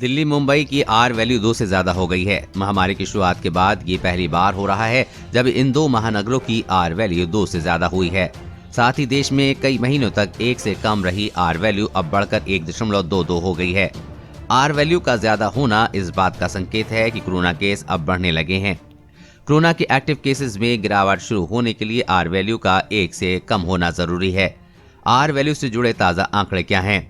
दिल्ली मुंबई की are value 2 से ज्यादा हो गई है। महामारी की शुरुआत के बाद ये पहली बार हो रहा है जब इन दो महानगरों की आर वैल्यू 2 से ज्यादा हुई है। साथ ही देश में कई महीनों तक 1 से कम रही आर वैल्यू अब बढ़कर 1.22 हो गई है। आर वैल्यू का ज्यादा होना इस बात का संकेत है कि कोरोना केस अब बढ़ने लगे हैं। कोरोना के एक्टिव केसेस में गिरावट शुरू होने के लिए आर वैल्यू का 1 से कम होना जरूरी है। आर वैल्यू से जुड़े ताजा आंकड़े क्या हैं?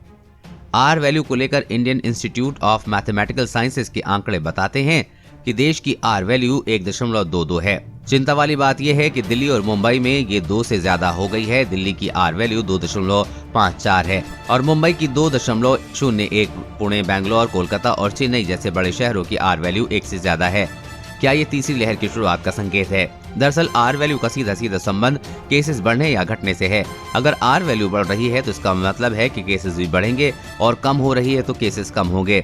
आर वैल्यू को लेकर Indian institute of mathematical sciences के आंकड़े बताते हैं कि देश की आर वैल्यू 1.22 है। चिंता वाली बात यह है कि दिल्ली और मुंबई में ये 2 से ज्यादा हो गई है। दिल्ली की आर वैल्यू 2.54 है और मुंबई की 2.01। पुणे, बैंगलोर, कोलकाता और चेन्नई जैसे बड़े शहरों की आर वैल्यू 1 से ज्यादा है। क्या ये तीसरी लहर की शुरुआत का संकेत है? दरअसल आर वैल्यू का सीधा संबंध केसेस बढ़ने या घटने से है। अगर आर वैल्यू बढ़ रही है तो इसका मतलब है कि केसेस भी बढ़ेंगे और कम हो रही है तो केसेस कम होंगे।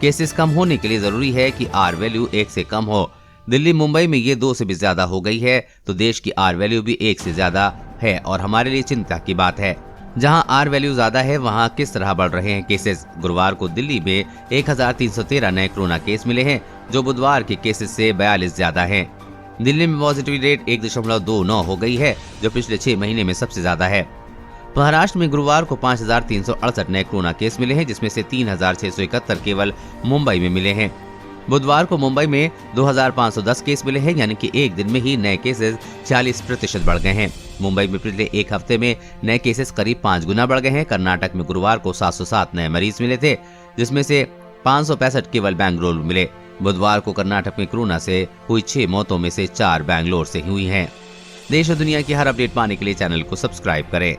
केसेस कम होने के लिए जरूरी है कि आर वैल्यू 1 से कम हो। दिल्ली मुंबई में ये 2 से भी ज्यादा हो गई है तो देश की आर वैल्यू भी 1 से ज्यादा है और हमारे लिए चिंता की बात है। जहां आर वैल्यू ज्यादा है वहां किस तरह बढ़ रहे हैं केसेस? गुरुवार को दिल्ली में 1313 नए कोरोना केस मिले हैं जो बुधवार के केसेस से 42 ज्यादा हैं। दिल्ली में पॉजिटिविटी रेट 1.29 हो गई है जो पिछले 6 महीने में सबसे ज्यादा है। महाराष्ट्र में गुरुवार को 5368 नए कोरोना केस मिले हैं जिसमें से 3671 केवल मुंबई में मिले हैं। बुधवार को मुंबई में 2510 केस मिले हैं यानी कि एक दिन में ही नए केसेस 40% बढ़ गए हैं। मुंबई में पिछले एक हफ्ते में नए केसेस करीब 5 गुना बढ़ गए हैं। कर्नाटक में गुरुवार को 707 नए मरीज मिले थे जिसमें से 565 केवल बेंगलुरु मिले। बुधवार को कर्नाटक में कोरोना से हुई 6 मौतों में से 4 बेंगलोर से हुई हैं। देश और दुनिया की हर अपडेट पाने के लिए चैनल को सब्सक्राइब करें।